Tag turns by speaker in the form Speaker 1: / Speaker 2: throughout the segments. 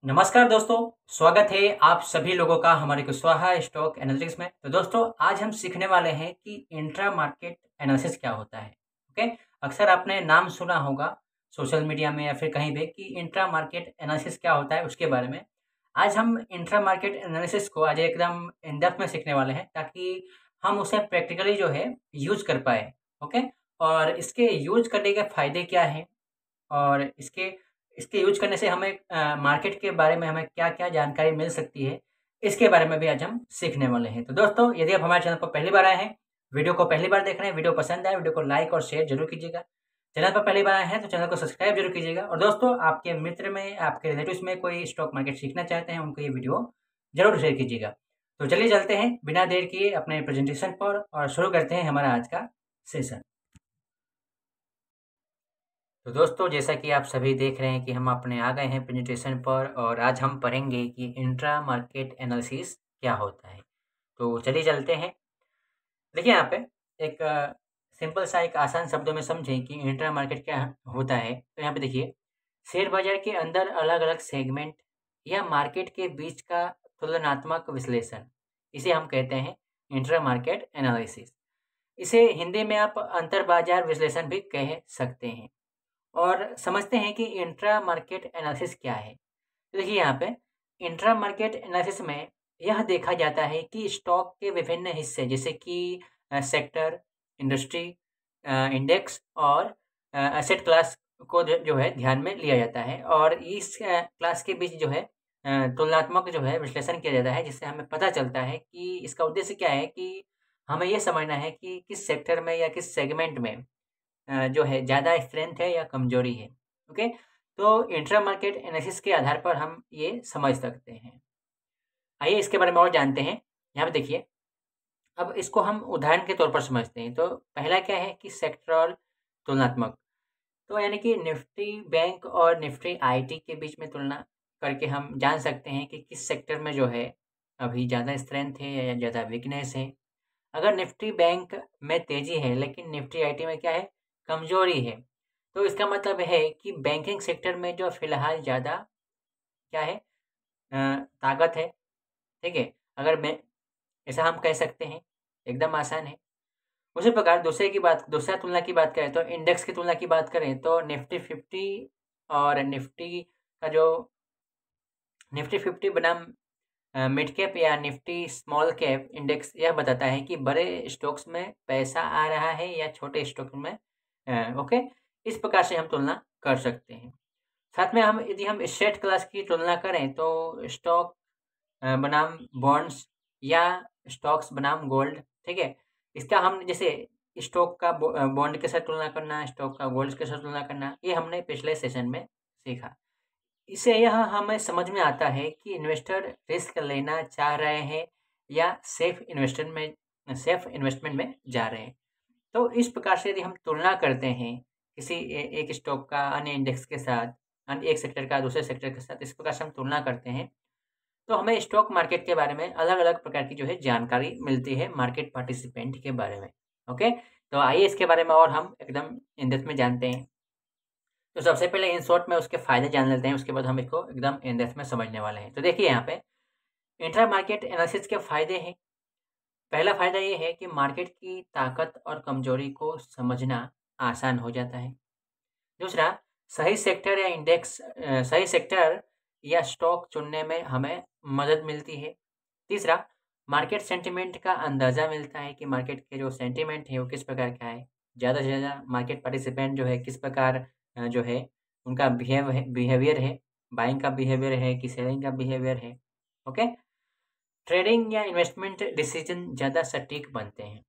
Speaker 1: नमस्कार दोस्तों, स्वागत है आप सभी लोगों का हमारे कुशवाहा स्टॉक एनालिटिक्स में। तो दोस्तों आज हम सीखने वाले हैं कि इंट्रा मार्केट एनालिसिस क्या होता है। ओके, अक्सर आपने नाम सुना होगा सोशल मीडिया में या फिर कहीं भी कि इंट्रा मार्केट एनालिसिस क्या होता है उसके बारे में। आज हम इंट्रा मार्केट एनालिसिस को आज एकदम इन डेप्थ में सीखने वाले हैं ताकि हम उसे प्रैक्टिकली जो है यूज कर पाए। ओके, और इसके यूज करने के फायदे क्या हैं और इसके इसके यूज़ करने से हमें मार्केट के बारे में हमें क्या-क्या जानकारी मिल सकती है, इसके बारे में भी आज हम सीखने वाले हैं। तो दोस्तों, यदि आप हमारे चैनल पर पहली बार आए हैं, वीडियो को पहली बार देख रहे हैं, वीडियो पसंद आए, वीडियो को लाइक और शेयर ज़रूर कीजिएगा। चैनल पर पहली बार आए हैं, तो चैनल को सब्सक्राइब ज़रूर कीजिएगा और दोस्तों, आपके मित्र में, आपके रिलेटिव्स में कोई स्टॉक मार्केट सीखना चाहते हैं, उनको ये वीडियो ज़रूर शेयर कीजिएगा। तो चलिए चलते हैं, बिना देर किए अपने प्रेज़ेंटेशन पर और शुरू करते हैं हमारा आज का सेशन। तो दोस्तों जैसा कि आप सभी देख रहे हैं कि हम अपने आ गए हैं प्रेजेंटेशन पर और आज हम पढ़ेंगे कि इंट्रा मार्केट एनालिसिस क्या होता है। तो चलिए चलते हैं। देखिए यहाँ पे एक सिंपल सा एक आसान शब्दों में समझें कि इंट्रा मार्केट क्या होता है। तो यहाँ पे देखिए, शेयर बाजार के अंदर अलग-अलग सेगमेंट या मार्केट के बीच का तुलनात्मक विश्लेषण, इसे हम कहते हैं इंट्रा मार्केट एनालिसिस। इसे हिंदी में आप अंतर बाजार विश्लेषण भी कह सकते हैं। और समझते हैं कि इंट्रा मार्केट एनालिसिस क्या है। तो देखिए यहाँ पे इंट्रा मार्केट एनालिसिस में यह देखा जाता है कि स्टॉक के विभिन्न हिस्से जैसे कि सेक्टर, इंडस्ट्री, इंडेक्स और एसेट क्लास को जो है ध्यान में लिया जाता है और इस क्लास के बीच जो है तुलनात्मक जो है विश्लेषण किया जाता है, जिससे हमें पता चलता है कि इसका उद्देश्य क्या है कि हमें ये समझना है कि किस सेक्टर में या किस सेगमेंट में जो है ज़्यादा स्ट्रेंथ है या कमज़ोरी है। ओके? तो इंट्रा मार्केट एनालिसिस के आधार पर हम ये समझ सकते हैं। आइए इसके बारे में और जानते हैं। यहाँ पे देखिए, अब इसको हम उदाहरण के तौर पर समझते हैं। तो पहला क्या है कि सेक्टरल तुलनात्मक। तो यानी कि निफ्टी बैंक और निफ्टी आईटी के बीच में तुलना करके हम जान सकते हैं कि किस सेक्टर में जो है अभी ज़्यादा स्ट्रेंथ है या ज़्यादा वीकनेस है। अगर निफ्टी बैंक में तेज़ी है लेकिन निफ्टी आईटी में क्या है, कमज़ोरी है, तो इसका मतलब है कि बैंकिंग सेक्टर में जो फ़िलहाल ज़्यादा क्या है, ताकत है, ठीक है? अगर मैं ऐसा हम कह सकते हैं, एकदम आसान है। उसी प्रकार दूसरा तुलना की बात करें तो इंडेक्स की तुलना की बात करें तो निफ्टी 50 और का जो निफ्टी 50 बनाम मिड कैप या निफ्टी स्मॉल कैप इंडेक्स यह बताता है कि बड़े स्टॉक्स में पैसा आ रहा है या छोटे स्टॉक में। ओके, इस प्रकार से हम तुलना कर सकते हैं। साथ में हम यदि हम एसेट क्लास की तुलना करें तो स्टॉक बनाम बॉन्ड्स या स्टॉक्स बनाम गोल्ड, ठीक है? इसका हम जैसे स्टॉक का बॉन्ड के साथ तुलना करना, स्टॉक का गोल्ड के साथ तुलना करना, ये हमने पिछले सेशन में सीखा। इससे यह हमें समझ में आता है कि इन्वेस्टर रिस्क लेना चाह रहे हैं या सेफ इन्वेस्टमेंट में जा रहे हैं। तो इस प्रकार से यदि हम तुलना करते हैं किसी एक स्टॉक का अन्य इंडेक्स के साथ, अन्य एक सेक्टर का दूसरे सेक्टर के साथ, इस प्रकार से हम तुलना करते हैं, तो हमें स्टॉक मार्केट के बारे में अलग-अलग प्रकार की जो है जानकारी मिलती है मार्केट पार्टिसिपेंट के बारे में। ओके? तो आइए इसके बारे में और हम एकदम इन डेप्थ में जानते हैं। तो सबसे पहले इन शॉर्ट में उसके फ़ायदे जान लेते हैं, उसके बाद हम इसको एकदम इन डेप्थ में समझने वाले हैं। तो देखिए यहाँ पे इंट्रा मार्केट एनालिसिस के फ़ायदे हैं। पहला फ़ायदा ये है कि मार्केट की ताकत और कमज़ोरी को समझना आसान हो जाता है। दूसरा, सही सेक्टर या स्टॉक चुनने में हमें मदद मिलती है। तीसरा, मार्केट सेंटिमेंट का अंदाज़ा मिलता है कि मार्केट के जो सेंटिमेंट है वो किस प्रकार का है। ज़्यादा से ज़्यादा मार्केट पार्टिसिपेंट जो है किस प्रकार जो है उनका बिहेवियर है, बाइंग का बिहेवियर है कि सेलिंग का बिहेवियर है। ओके? ट्रेडिंग या इन्वेस्टमेंट डिसीजन ज़्यादा सटीक बनते हैं।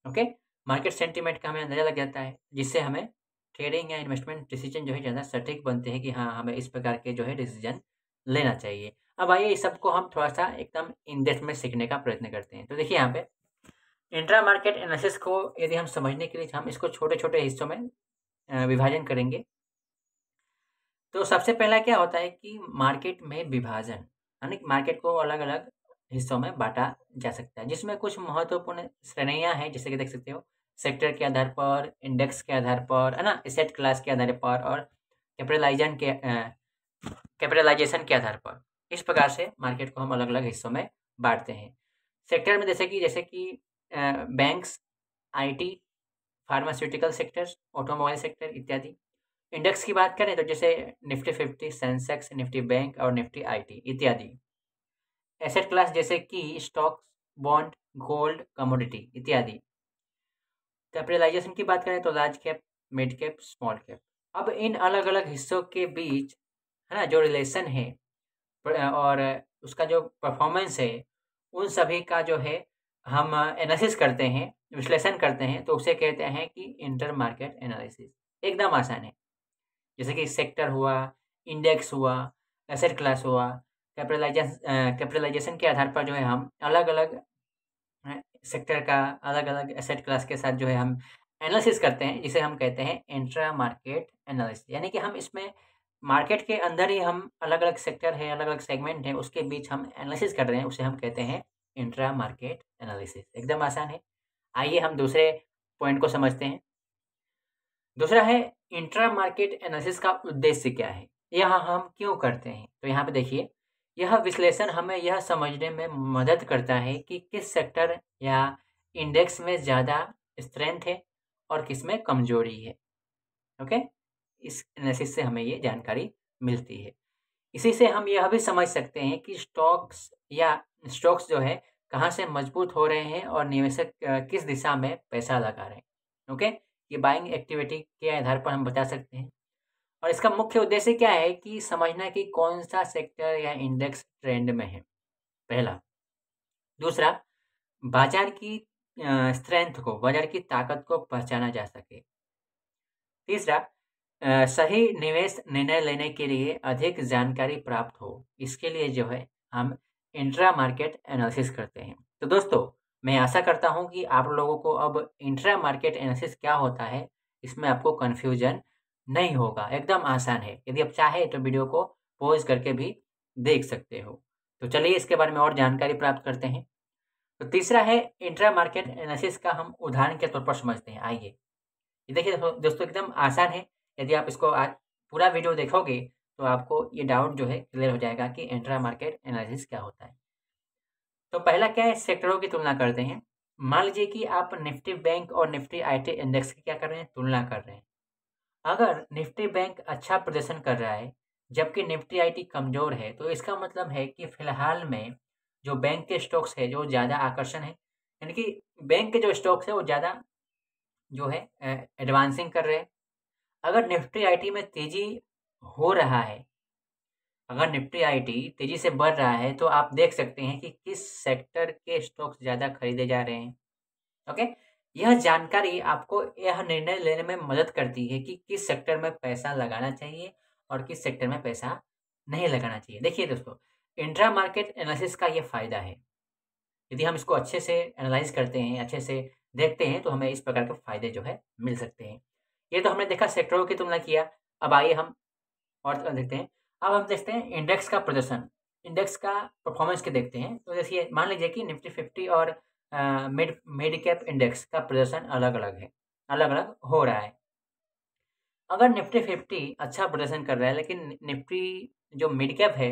Speaker 1: ओके? मार्केट सेंटिमेंट का हमें अंदाज़ा लग जाता है, जिससे हमें ट्रेडिंग या इन्वेस्टमेंट डिसीजन जो है ज़्यादा सटीक बनते हैं कि हाँ, हमें इस प्रकार के जो है डिसीजन लेना चाहिए। अब आइए इस सबको हम थोड़ा-सा एकदम इन डेप्थ में सीखने का प्रयत्न करते हैं। तो देखिए यहाँ पे इंट्रा मार्केट एनालिसिस को यदि हम समझने के लिए हम इसको छोटे-छोटे हिस्सों में विभाजन करेंगे। तो सबसे पहला क्या होता है कि मार्केट में विभाजन, यानी कि मार्केट को अलग-अलग हिस्सों में बाँटा जा सकता है, जिसमें कुछ महत्वपूर्ण श्रेणियाँ हैं, जैसे कि देख सकते हो, सेक्टर के आधार पर, इंडेक्स के आधार पर, है ना? एसेट क्लास के आधार पर और कैपिटलाइज़ेशन के कैपिटलाइजेशन के आधार पर। इस प्रकार से मार्केट को हम अलग अलग हिस्सों में बांटते हैं। सेक्टर में जैसे कि banks, IT, pharmaceutical sectors, automobile sector इत्यादि। इंडेक्स की बात करें तो जैसे निफ्टी 50, सेंसेक्स, निफ्टी बैंक और निफ्टी आईटी इत्यादि। एसेट क्लास जैसे कि स्टॉक्स, बॉन्ड, गोल्ड, कमोडिटी इत्यादि। कैपिटलाइजेशन की बात करें तो large cap, mid cap, small cap. अब इन अलग अलग हिस्सों के बीच है ना जो रिलेशन है और उसका जो परफॉर्मेंस है, उन सभी का जो है हम एनालिसिस करते हैं, विश्लेषण करते हैं, तो उसे कहते हैं कि इंटर मार्केट एनालिसिस। एकदम आसान है। जैसे कि सेक्टर हुआ, इंडेक्स हुआ, एसेट क्लास हुआ, कैपिटलाइजेशन के आधार पर जो है हम अलग अलग सेक्टर का, अलग अलग एसेट क्लास के साथ जो है हम एनालिसिस करते हैं, जिसे हम कहते हैं इंट्रा मार्केट एनालिसिस। यानी कि हम इसमें मार्केट के अंदर ही हम अलग अलग सेक्टर है, अलग अलग सेगमेंट है, उसके बीच हम एनालिसिस कर रहे हैं, उसे हम कहते हैं इंट्रा मार्केट एनालिसिस। एकदम आसान है। आइए हम दूसरे पॉइंट को समझते हैं। दूसरा है इंट्रा मार्केट एनालिसिस का उद्देश्य क्या है, यह हम क्यों करते हैं। तो यहाँ पे देखिए, यह विश्लेषण हमें यह समझने में मदद करता है कि किस सेक्टर या इंडेक्स में ज़्यादा स्ट्रेंथ है और किस में कमजोरी है। ओके, इस एनालिसिस से हमें ये जानकारी मिलती है। इसी से हम यह भी समझ सकते हैं कि स्टॉक्स जो है कहाँ से मजबूत हो रहे हैं और निवेशक किस दिशा में पैसा लगा रहे हैं। ओके, ये बाइंग एक्टिविटी के आधार पर हम बता सकते हैं। और इसका मुख्य उद्देश्य क्या है कि समझना कि कौन सा सेक्टर या इंडेक्स ट्रेंड में है, पहला। दूसरा, बाजार की स्ट्रेंथ को, बाजार की ताकत को पहचाना जा सके। तीसरा, सही निवेश निर्णय लेने के लिए अधिक जानकारी प्राप्त हो, इसके लिए जो है हम इंट्रा मार्केट एनालिसिस करते हैं। तो दोस्तों, मैं आशा करता हूं कि आप लोगों को अब इंट्रा मार्केट एनालिसिस क्या होता है इसमें आपको कन्फ्यूजन नहीं होगा। एकदम आसान है। यदि आप चाहे तो वीडियो को पॉज करके भी देख सकते हो। तो चलिए इसके बारे में और जानकारी प्राप्त करते हैं। तो तीसरा है इंट्रा मार्केट एनालिसिस का हम उदाहरण के तौर पर समझते हैं। आइए, ये देखिए दोस्तों, एकदम आसान है। यदि आप इसको आज पूरा वीडियो देखोगे तो आपको ये डाउट जो है क्लियर हो जाएगा कि इंट्रा मार्केट एनालिसिस क्या होता है। तो पहला क्या है, सेक्टरों की तुलना करते हैं। मान लीजिए कि आप निफ्टी बैंक और निफ्टी आईटी इंडेक्स की क्या कर रहे हैं, तुलना कर रहे हैं। अगर निफ्टी बैंक अच्छा प्रदर्शन कर रहा है जबकि निफ्टी आईटी कमजोर है, तो इसका मतलब है कि फिलहाल में जो बैंक के स्टॉक्स है जो ज़्यादा आकर्षण है, यानी कि बैंक के जो स्टॉक्स है वो ज़्यादा जो है एडवांसिंग कर रहे हैं। अगर निफ्टी आईटी में तेजी हो रहा है, अगर निफ्टी आईटी तेजी से बढ़ रहा है, तो आप देख सकते हैं कि किस सेक्टर के स्टॉक्स ज़्यादा खरीदे जा रहे हैं। ओके, यह जानकारी आपको यह निर्णय लेने में मदद करती है कि किस सेक्टर में पैसा लगाना चाहिए और किस सेक्टर में पैसा नहीं लगाना चाहिए। देखिए दोस्तों, इंट्रा मार्केट एनालिसिस का ये फ़ायदा है। यदि हम इसको अच्छे से एनालाइज करते हैं, अच्छे से देखते हैं, तो हमें इस प्रकार के फ़ायदे जो है मिल सकते हैं। ये तो हमने देखा सेक्टरों की तुलना किया। अब आइए हम और देखते हैं। अब हम देखते हैं इंडेक्स का प्रदर्शन, इंडेक्स का परफॉर्मेंस के देखते हैं। तो देखिए, मान लीजिए कि निफ्टी 50 और मिड मिड कैप इंडेक्स का प्रदर्शन अलग-अलग है, अलग-अलग हो रहा है। अगर निफ्टी 50 अच्छा प्रदर्शन कर रहा है, लेकिन निफ्टी जो मिड कैप है,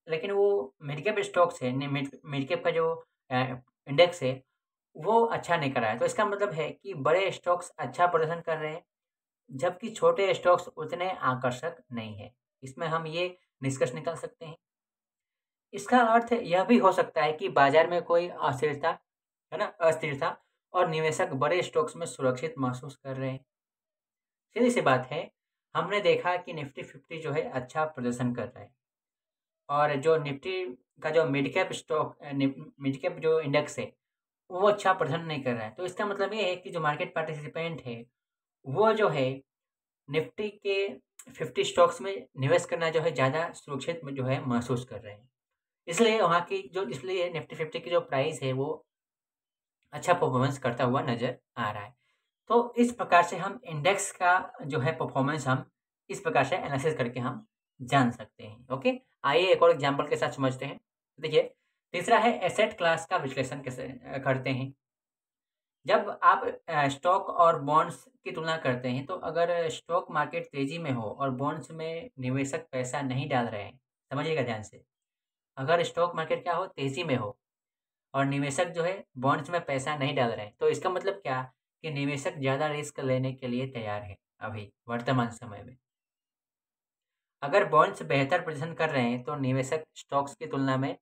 Speaker 1: लेकिन वो मिड कैप स्टॉक्स है, मिड कैप का जो इंडेक्स है, वो अच्छा नहीं कर रहा है। तो इसका मतलब है कि बड़े स्टॉक्स अच्छा प्रदर्शन कर रहे हैं, जबकि छोटे स्टॉक्स उतने आकर्षक नहीं है। इसमें हम ये निष्कर्ष निकाल सकते हैं। इसका अर्थ यह भी हो सकता है कि बाजार में कोई अस्थिरता है ना, अस्थिरता, और निवेशक बड़े स्टॉक्स में सुरक्षित महसूस कर रहे हैं। सीधी सी बात है, हमने देखा कि निफ्टी 50 जो है अच्छा प्रदर्शन कर रहा है और जो निफ्टी का जो मिड कैप जो इंडेक्स है, वो अच्छा प्रदर्शन नहीं कर रहा है। तो इसका मतलब ये है कि जो मार्केट पार्टिसिपेंट है, वो जो है निफ्टी के 50 स्टॉक्स में निवेश करना जो है ज़्यादा सुरक्षित में जो है महसूस कर रहे हैं। इसलिए निफ्टी 50 की जो प्राइस है वो अच्छा परफॉर्मेंस करता हुआ नज़र आ रहा है। तो इस प्रकार से हम इंडेक्स का जो है परफॉर्मेंस हम इस प्रकार से एनालिसिस करके हम जान सकते हैं। ओके, आइए एक और एग्जांपल के साथ समझते हैं। देखिए, तीसरा है एसेट क्लास का विश्लेषण कैसे करते हैं। जब आप स्टॉक और बॉन्ड्स की तुलना करते हैं, तो अगर स्टॉक मार्केट तेज़ी में हो और बॉन्ड्स में निवेशक पैसा नहीं डाल रहे हैं, समझिएगा ध्यान से। अगर स्टॉक मार्केट क्या हो, तेज़ी में हो और निवेशक जो है बॉन्ड्स में पैसा नहीं डाल रहे हैं, तो इसका मतलब क्या कि निवेशक ज़्यादा रिस्क लेने के लिए तैयार है अभी वर्तमान समय में। अगर बॉन्ड्स बेहतर प्रदर्शन कर रहे हैं, तो निवेशक स्टॉक्स की तुलना में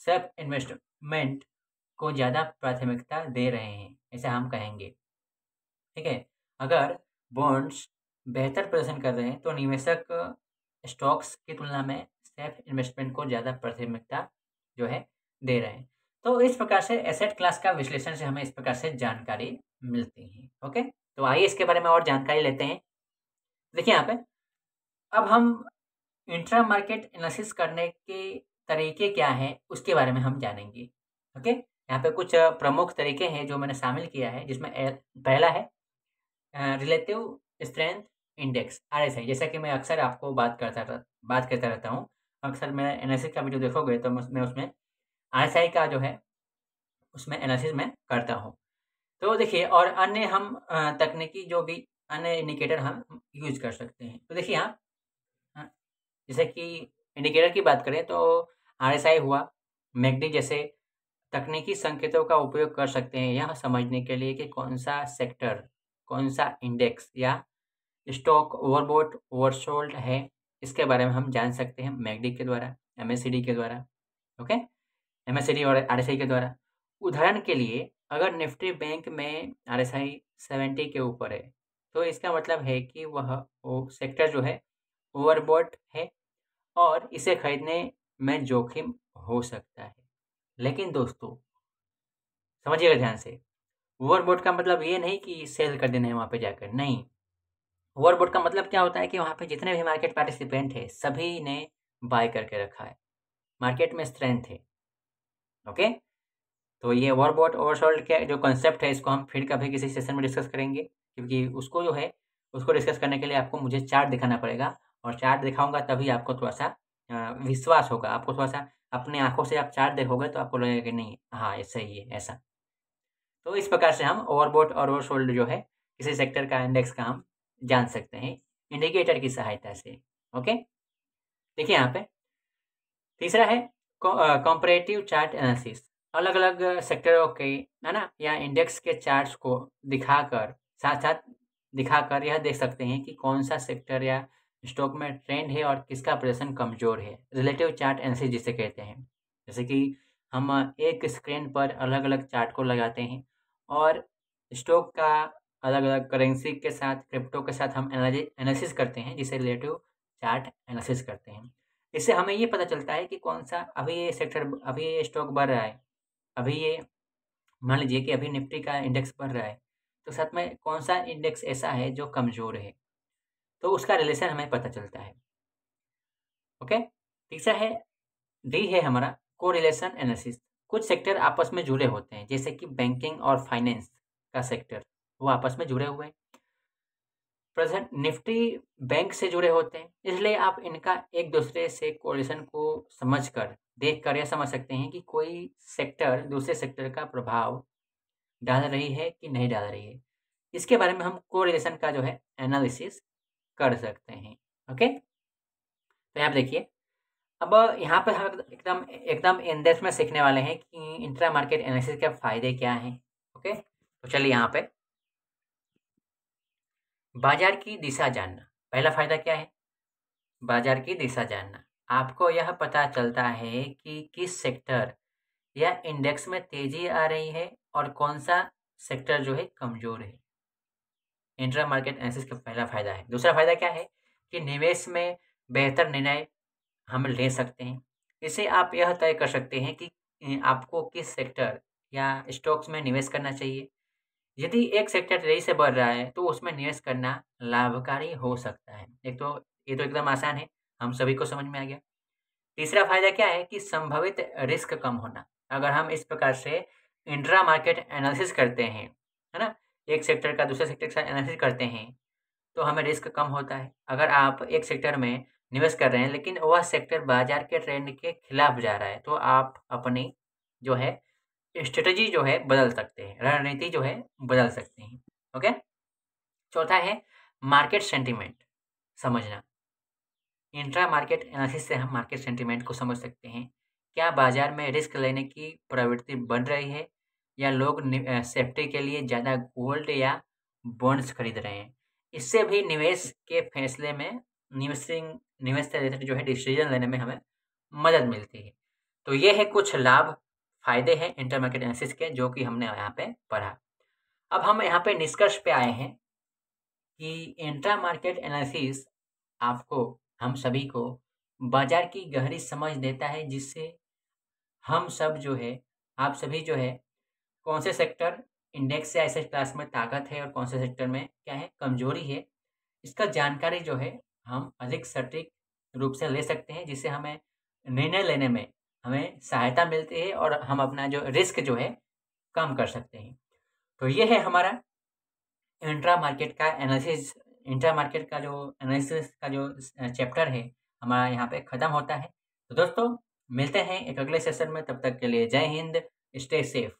Speaker 1: सेल्फ इन्वेस्टमेंट को ज़्यादा प्राथमिकता दे रहे हैं, ऐसा हम कहेंगे। ठीक है? अगर बॉन्ड्स बेहतर प्रदर्शन कर रहे हैं, तो निवेशक स्टॉक्स की तुलना में सेल्फ इन्वेस्टमेंट को ज़्यादा प्राथमिकता जो है दे रहे हैं। तो इस प्रकार से एसेट क्लास का विश्लेषण से हमें इस प्रकार से जानकारी मिलती है। ओके? तो आइए इसके बारे में और जानकारी लेते हैं। देखिए यहाँ पे, अब हम इंट्रा मार्केट एनालिसिस करने के तरीके क्या हैं, उसके बारे में हम जानेंगे। ओके? यहाँ पे कुछ प्रमुख तरीके हैं जो मैंने शामिल किया है, जिसमें पहला है रिलेटिव स्ट्रेंथ इंडेक्स, आरएसआई। जैसा कि मैं अक्सर आपको बात करता रहता हूँ। अक्सर मेरा एनालिसिस का वीडियो देखोगे तो मैं उसमें आरएसआई का जो है उसमें एनालिसिस मैं करता हूँ। तो देखिए, और अन्य हम तकनीकी जो भी अन्य इंडिकेटर हम यूज़ कर सकते हैं। तो देखिए यहाँ जैसे कि इंडिकेटर की बात करें तो आरएसआई हुआ, मैकडी जैसे तकनीकी संकेतों का उपयोग कर सकते हैं यह समझने के लिए कि कौन सा सेक्टर, कौन सा इंडेक्स या स्टॉक ओवरबॉट ओवरसोल्ड है, इसके बारे में हम जान सकते हैं मैकडी के द्वारा, एमएससीडी के द्वारा। ओके? एमएससीडी और आरएसआई के द्वारा। उदाहरण के लिए, अगर निफ्टी बैंक में आरएसआई 70 के ऊपर है, तो इसका मतलब है कि वह वो सेक्टर जो है ओवरबॉट है और इसे खरीदने में जोखिम हो सकता है। लेकिन दोस्तों, समझिएगा ध्यान से, ओवरबॉट का मतलब ये नहीं कि सेल कर देना है वहाँ पे जाकर, नहीं। ओवरबॉट का मतलब क्या होता है कि वहाँ पे जितने भी मार्केट पार्टिसिपेंट हैं, सभी ने बाय करके रखा है। मार्केट में स्ट्रेंथ है। ओके? तो ये ओवरबॉट ओवरसोल्ड के जो कॉन्सेप्ट है, इसको हम फिर कभी किसी सेशन में डिस्कस करेंगे, क्योंकि उसको जो है उसको डिस्कस करने के लिए आपको मुझे चार्ट दिखाना पड़ेगा और चार्ट दिखाऊंगा तभी आपको थोड़ा-सा विश्वास होगा। आपको थोड़ा-सा अपनी आँखों से आप चार्ट देखोगे तो आपको लगेगा कि नहीं, हाँ, ये सही है, ऐसा। तो इस प्रकार से हम ओवरबॉट और ओवरसोल्ड जो है किसी सेक्टर का इंडेक्स का हम जान सकते हैं इंडिकेटर की सहायता से। ओके? देखिए यहाँ पे तीसरा है कंपैरेटिव चार्ट एनालिसिस। अलग-अलग सेक्टरों के, है ना, या इंडेक्स के चार्ट्स को दिखाकर, साथ-साथ दिखाकर यह देख सकते हैं कि कौन-सा सेक्टर या स्टॉक में ट्रेंड है और किसका प्रदर्शन कमज़ोर है। रिलेटिव चार्ट एनालिसिस जिसे कहते हैं। जैसे कि हम एक स्क्रीन पर अलग-अलग चार्ट को लगाते हैं और स्टॉक का अलग-अलग करेंसी के साथ, क्रिप्टो के साथ हम एनालिसिस करते हैं, जिसे रिलेटिव चार्ट एनालिसिस करते हैं। इससे हमें ये पता चलता है कि कौन-सा अभी ये स्टॉक बढ़ रहा है। अभी ये मान लीजिए कि अभी निफ्टी का इंडेक्स बढ़ रहा है, तो साथ में कौन-सा इंडेक्स ऐसा है जो कमज़ोर है, तो उसका रिलेशन हमें पता चलता है। ओके? तीसरा है, डी है हमारा कोरिलेशन एनालिसिस। कुछ सेक्टर आपस में जुड़े होते हैं, जैसे कि बैंकिंग और फाइनेंस का सेक्टर, वो आपस में जुड़े हुए हैं। प्रेज़ेंट निफ्टी बैंक से जुड़े होते हैं, इसलिए आप इनका एक-दूसरे से कोरिलेशन को समझकर, देखकर यह समझ सकते हैं कि कोई सेक्टर दूसरे सेक्टर का प्रभाव डाल रही है कि नहीं डाल रही है। इसके बारे में हम कोरिलेशन का जो है एनालिसिस कर सकते हैं। ओके? तो यहाँ पे देखिए, अब यहाँ पे हम एकदम एकदम इन डेप्थ में सीखने वाले हैं कि इंट्रा मार्केट एनालिसिस के फ़ायदे क्या हैं। ओके? तो चलिए यहाँ पे बाज़ार की दिशा जानना। पहला फ़ायदा क्या है? बाज़ार की दिशा जानना। आपको यह पता चलता है कि किस सेक्टर या इंडेक्स में तेज़ी आ रही है और कौन-सा सेक्टर जो है कमज़ोर है। इंट्रा मार्केट एनालिसिस का पहला फ़ायदा है। दूसरा फ़ायदा क्या है कि निवेश में बेहतर निर्णय हम ले सकते हैं। इससे आप यह तय कर सकते हैं कि आपको किस सेक्टर या स्टॉक्स में निवेश करना चाहिए। यदि एक सेक्टर तेज़ी से बढ़ रहा है, तो उसमें निवेश करना लाभकारी हो सकता है। ये तो एकदम आसान है, हम सभी को समझ में आ गया। तीसरा फ़ायदा क्या है कि संभावित रिस्क कम होना। अगर हम इस प्रकार से इंट्रा मार्केट एनालिसिस करते हैं, है ना? एक सेक्टर का दूसरे सेक्टर के साथ एनालिसिस करते हैं, तो हमें रिस्क कम होता है। अगर आप एक सेक्टर में निवेश कर रहे हैं, लेकिन वह सेक्टर बाज़ार के ट्रेंड के खिलाफ जा रहा है, तो आप अपनी जो है स्ट्रेटजी जो है बदल सकते हैं, रणनीति जो है बदल सकते हैं। ओके। चौथा है मार्केट सेंटिमेंट समझना। इंट्रा मार्केट एनालिसिस से हम मार्केट सेंटिमेंट को समझ सकते हैं। क्या बाजार में रिस्क लेने की प्रवृत्ति बढ़ रही है या लोग सेफ्टी के लिए ज़्यादा गोल्ड या बॉन्ड्स खरीद रहे हैं। इससे भी निवेश के फैसले में निवेश से रिलेटेड जो है डिसीजन लेने में हमें मदद मिलती है। तो ये है कुछ लाभ फायदे हैं इंटर मार्केट एनालिसिस के जो कि हमने यहाँ पे पढ़ा। अब हम यहाँ पे निष्कर्ष पे आए हैं कि इंट्रा मार्केट एनालिसिस आपको, हम सभी को बाजार की गहरी समझ देता है, जिससे हम सब जो है, आप सभी जो है, कौन से सेक्टर इंडेक्स या एसेट क्लास में ताकत है और कौन से सेक्टर में क्या है कमजोरी है, इसका जानकारी जो है हम अधिक सटीक रूप से ले सकते हैं, जिससे हमें निर्णय लेने में हमें सहायता मिलती है और हम अपना जो रिस्क जो है कम कर सकते हैं। तो ये है हमारा इंट्रा मार्केट का एनालिसिस। इंट्रा मार्केट का जो एनालिसिस का जो चैप्टर है हमारा यहाँ पे ख़त्म होता है। तो दोस्तों मिलते हैं एक अगले सेशन में, तब तक के लिए जय हिंद, स्टे सेफ।